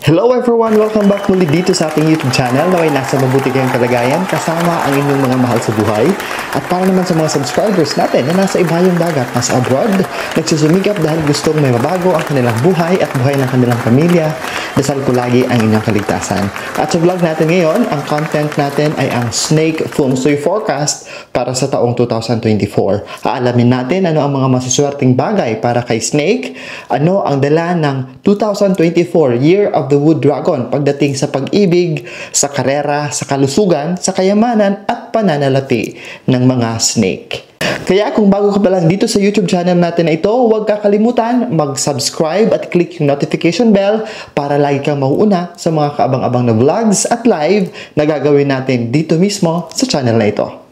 Hello everyone! Welcome back muli dito sa ating YouTube channel na ay nasa mabuti kayong kalagayan kasama ang inyong mga mahal sa buhay. At para naman sa mga subscribers natin na nasa ibayong dagat, nasa abroad, nagsusumikap dahil gustong may mabago ang kanilang buhay at buhay ng kanilang pamilya, dasal ko lagi ang inyong kaligtasan. At sa vlog natin ngayon, ang content natin ay ang Snake Feng Shui Forecast para sa taong 2024. Aalamin natin ano ang mga masuswerteng bagay para kay Snake, ano ang dala ng 2024 Year of the Wood Dragon pagdating sa pag-ibig, sa karera, sa kalusugan, sa kayamanan at pananalapi ng mga snake. Kaya kung bago ka pa lang dito sa YouTube channel natin na ito, huwag kakalimutan mag-subscribe at click yung notification bell para lagi kang mauuna sa mga kaabang-abang na vlogs at live na gagawin natin dito mismo sa channel na ito.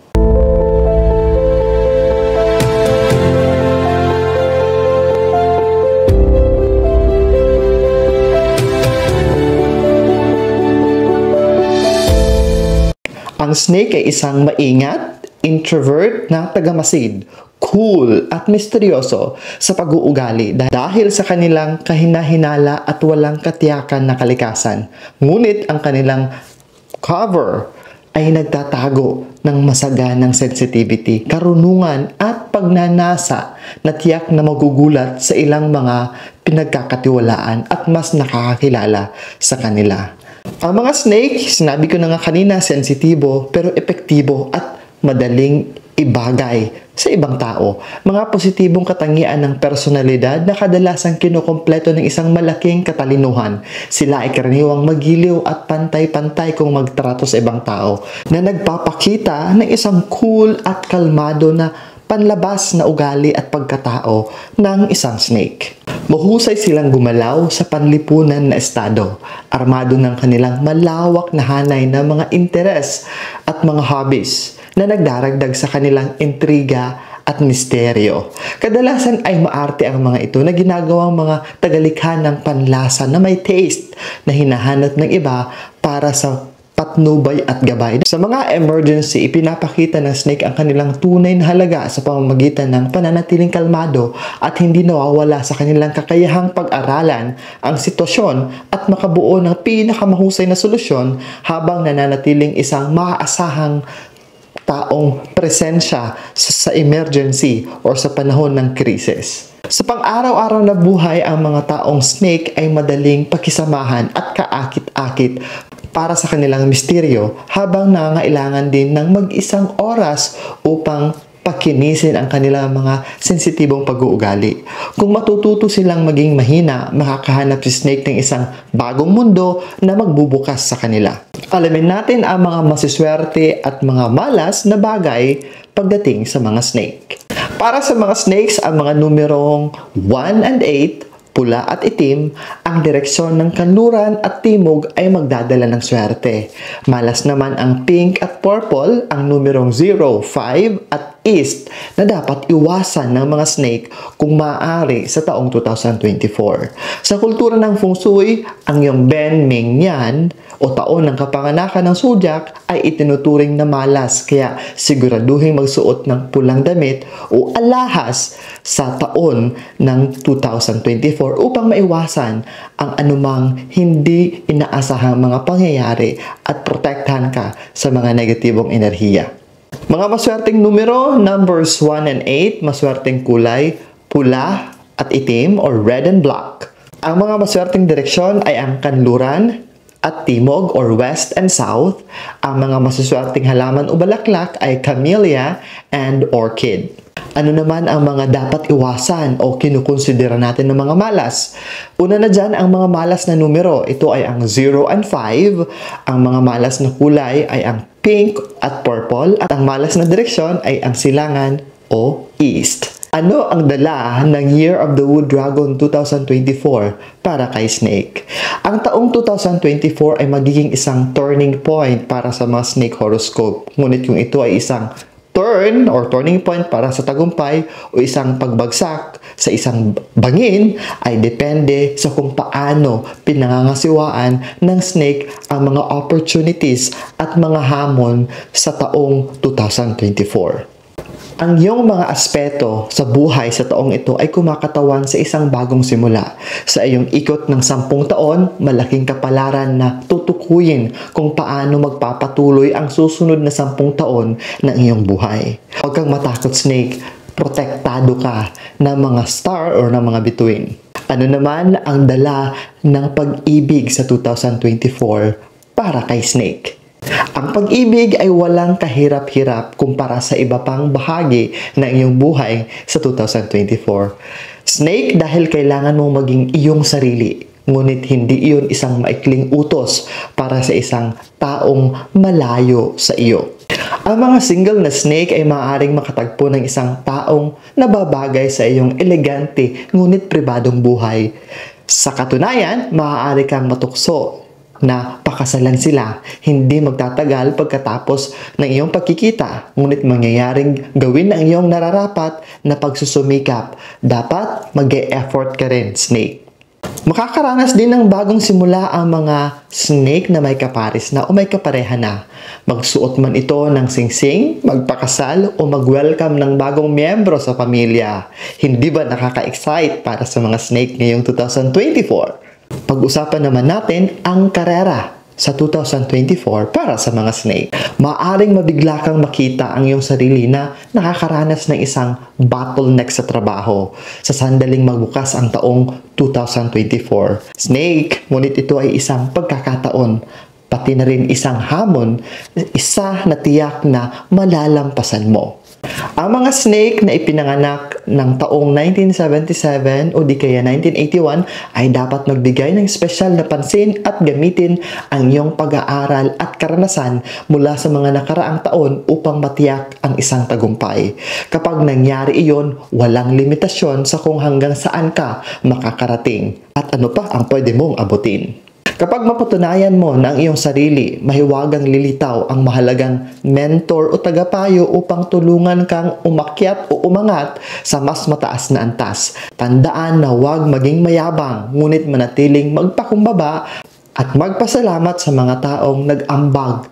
Ang snake ay isang maingat, introvert na tagamasid, cool at misteryoso sa pag-uugali dahil sa kanilang kahina-hinala at walang katiyakan na kalikasan. Ngunit ang kanilang cover ay nagtatago ng masaganang sensitivity, karunungan at pagnanasa na tiyak na magugulat sa ilang mga pinagkakatiwalaan at mas nakakakilala sa kanila. Ang mga snake, sinabi ko na nga kanina, sensitibo pero epektibo at madaling ibagay sa ibang tao. Mga positibong katangian ng personalidad na kadalasang kinukumpleto ng isang malaking katalinuhan. Sila ay karaniwang magiliw at pantay-pantay kung magtrato sa ibang tao na nagpapakita ng isang cool at kalmado na panlabas na ugali at pagkatao ng isang snake. Mahusay silang gumalaw sa panlipunan na estado, armado ng kanilang malawak na hanay na mga interes at mga hobbies na nagdaragdag sa kanilang intriga at misteryo. Kadalasan ay maarte ang mga ito na ginagawang mga tagalikha ng panlasa na may taste na hinahanap ng iba para sa patnubay at gabay. Sa mga emergency, ipinapakita ng snake ang kanilang tunay na halaga sa pamamagitan ng pananatiling kalmado at hindi nawawala sa kanilang kakayahang pag-aralan ang sitwasyon at makabuo ng pinakamahusay na solusyon habang nananatiling isang maaasahang taong presensya sa emergency o sa panahon ng krisis. Sa pang-araw-araw na buhay, ang mga taong snake ay madaling pakisamahan at kaakit-akit para sa kanilang misteryo habang nangangailangan din ng mag-isang oras upang pakinisin ang kanilang mga sensitibong pag-uugali. Kung matututo silang maging mahina, makakahanap si snake ng isang bagong mundo na magbubukas sa kanila. Alamin natin ang mga masiswerte at mga malas na bagay pagdating sa mga snake. Para sa mga snakes, ang mga numerong 1 and 8, pula at itim, ang direksyon ng kanluran at timog ay magdadala ng swerte. Malas naman ang pink at purple, ang numerong 0, 5 at east na dapat iwasan ng mga snake kung maaari sa taong 2024. Sa kultura ng Feng Shui, ang iyong Ben Ming Yan o taon ng kapanganakan ng zodiac ay itinuturing na malas, kaya siguraduhin magsuot ng pulang damit o alahas sa taon ng 2024 upang maiwasan ang anumang hindi inaasahang mga pangyayari at protektahan ka sa mga negatibong enerhiya. Mga maswerteng numero, numbers 1 and 8, maswerteng kulay, pula at itim or red and black. Ang mga maswerteng direksyon ay ang kanluran at timog or west and south. Ang mga masuswerteng halaman o balaklak ay camellia and orchid. Ano naman ang mga dapat iwasan o kinukonsidera natin ng mga malas? Una na dyan ang mga malas na numero. Ito ay ang 0 and 5. Ang mga malas na kulay ay ang pink at purple. At ang malas na direksyon ay ang silangan o east. Ano ang dala ng Year of the Wood Dragon 2024 para kay Snake? Ang taong 2024 ay magiging isang turning point para sa mga Snake horoscope. Ngunit kung ito ay isang turn or turning point para sa tagumpay o isang pagbagsak sa isang bangin ay depende sa kung paano pinangangasiwaan ng snake ang mga opportunities at mga hamon sa taong 2024. Ang iyong mga aspeto sa buhay sa taong ito ay kumakatawan sa isang bagong simula. Sa iyong ikot ng 10 taon, malaking kapalaran na tutukuyin kung paano magpapatuloy ang susunod na 10 taon ng iyong buhay. Huwag kang matakot, Snake. Protektado ka ng mga star or ng mga bituin. Ano naman ang dala ng pag-ibig sa 2024 para kay Snake? Ang pag-ibig ay walang kahirap-hirap kumpara sa iba pang bahagi ng iyong buhay sa 2024. Snake, dahil kailangan mong maging iyong sarili, ngunit hindi iyon isang maikling utos para sa isang taong malayo sa iyo. Ang mga single na Snake ay maaaring makatagpo ng isang taong nababagay sa iyong elegante ngunit pribadong buhay. Sa katunayan, maaari kang matukso na pakasalan sila, hindi magtatagal pagkatapos ng iyong pagkikita, ngunit mangyayaring gawin ang iyong nararapat na pagsusumikap. Dapat mag-e-effort ka rin, Snake. Makakaranas din ng bagong simula ang mga Snake na may kapares na o may kapareha na. Magsuot man ito ng singsing, magpakasal o mag-welcome ng bagong miyembro sa pamilya. Hindi ba nakaka-excite para sa mga Snake ngayong 2024? Pag-usapan naman natin ang karera sa 2024 para sa mga Snake. Maaring mabigla kang makita ang iyong sarili na nakakaranas ng isang bottleneck sa trabaho sa sandaling magbukas ang taong 2024. Snake, ngunit ito ay isang pagkakataon, pati na rin isang hamon, isa na tiyak na malalampasan mo. Ang mga Snake na ipinanganak ng taong 1977 o di kaya 1981 ay dapat magbigay ng espesyal na pansin at gamitin ang iyong pag-aaral at karanasan mula sa mga nakaraang taon upang matiyak ang isang tagumpay. Kapag nangyari iyon, walang limitasyon sa kung hanggang saan ka makakarating at ano pa ang pwede mong abutin. Kapag mapatunayan mo na ang iyong sarili, mahiwagang lilitaw ang mahalagang mentor o tagapayo upang tulungan kang umakyat o umangat sa mas mataas na antas. Tandaan na huwag maging mayabang, ngunit manatiling magpakumbaba at magpasalamat sa mga taong nag-ambag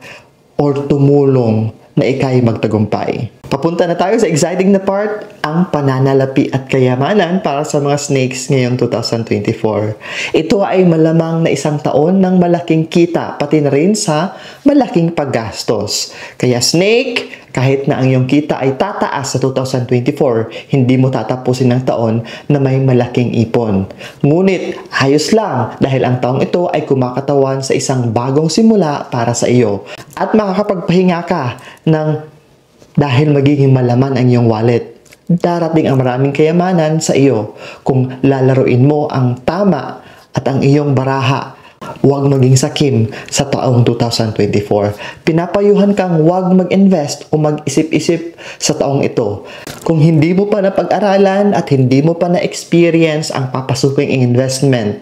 or tumulong na ikay magtagumpay. Papunta na tayo sa exciting na part, ang pananalapi at kayamanan para sa mga Snakes ngayong 2024. Ito ay malamang na isang taon ng malaking kita, pati na rin sa malaking paggastos. Kaya Snake, kahit na ang iyong kita ay tataas sa 2024, hindi mo tatapusin ng taon na may malaking ipon. Ngunit, ayos lang dahil ang taong ito ay kumakatawan sa isang bagong simula para sa iyo. At makakapagpahinga ka ng dahil magiging malaman ang iyong wallet. Darating ang maraming kayamanan sa iyo kung lalaruin mo ang tama at ang iyong baraha. Huwag maging sakim sa taong 2024. Pinapayuhan kang huwag mag-invest o mag-isip-isip sa taong ito. Kung hindi mo pa napag-aralan at hindi mo pa na-experience ang papasuking investment,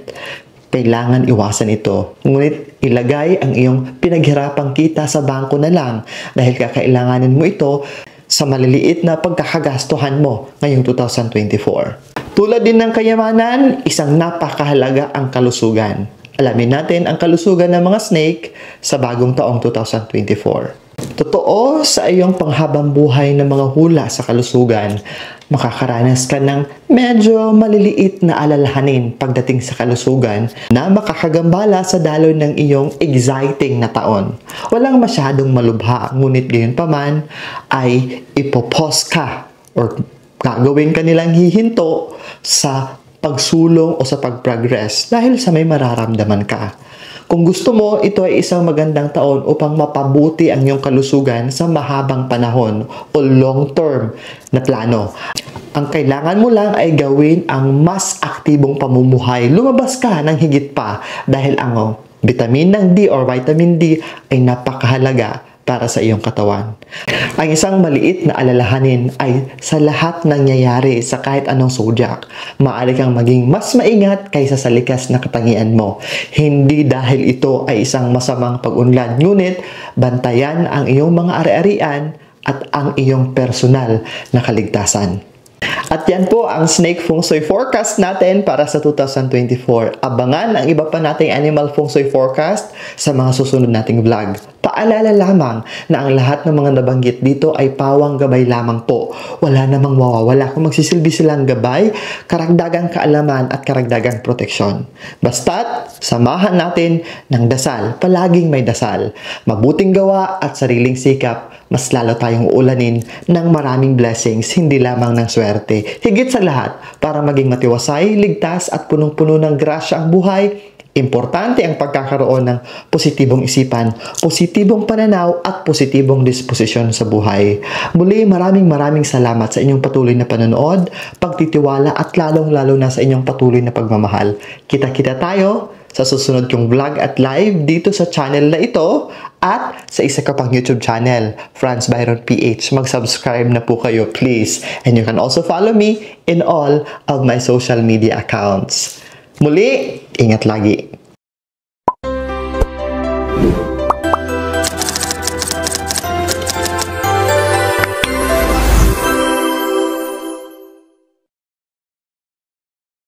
kailangan iwasan ito. Ngunit ilagay ang iyong pinaghirapang kita sa bangko na lang dahil kakailanganin mo ito sa maliliit na pagkakagastuhan mo ngayong 2024. Tulad din ng kayamanan, isang napakahalaga ang kalusugan. Alamin natin ang kalusugan ng mga Snake sa bagong taong 2024. Totoo, sa iyong panghabang buhay ng mga hula sa kalusugan, makakaranas ka ng medyo maliliit na alalahanin pagdating sa kalusugan na makakagambala sa daloy ng iyong exciting na taon. Walang masyadong malubha, ngunit gayon pa man ay ipopos ka or gagawin ka nilang hihinto sa pagsulong o sa pag-progress dahil sa may mararamdaman ka. Kung gusto mo, ito ay isang magandang taon upang mapabuti ang iyong kalusugan sa mahabang panahon o long-term na plano. Ang kailangan mo lang ay gawin ang mas aktibong pamumuhay. Lumabas ka ng higit pa dahil ang vitamin ng D or vitamin D ay napakahalaga para sa iyong katawan. Ang isang maliit na alalahanin ay sa lahat nangyayari sa kahit anong zodiac. Maaari kang maging mas maingat kaysa sa likas na katangian mo. Hindi dahil ito ay isang masamang pag-unlad, ngunit bantayan ang iyong mga ari-arian at ang iyong personal na kaligtasan. At yan po ang Snake Feng Shui Forecast natin para sa 2024. Abangan ang iba pa nating Animal Feng Shui Forecast sa mga susunod nating vlog. Paalala lamang na ang lahat ng mga nabanggit dito ay pawang gabay lamang po. Wala namang mawawala kung magsisilbi silang gabay, karagdagang kaalaman at karagdagang proteksyon. Basta't samahan natin ng dasal, palaging may dasal, mabuting gawa at sariling sikap, mas lalo tayong uulanin ng maraming blessings, hindi lamang ng swerte. Higit sa lahat, para maging matiwasay, ligtas at punong-puno ng grasya ang buhay, importante ang pagkakaroon ng positibong isipan, positibong pananaw at positibong disposisyon sa buhay. Muli, maraming salamat sa inyong patuloy na panonood, pagtitiwala at lalong-lalo na sa inyong patuloy na pagmamahal. Kita-kita tayo sa susunod kong vlog at live dito sa channel na ito at sa isa ka pang YouTube channel, Franz Byron PH. Mag-subscribe na po kayo, please. And you can also follow me in all of my social media accounts. Muli, ingat lagi.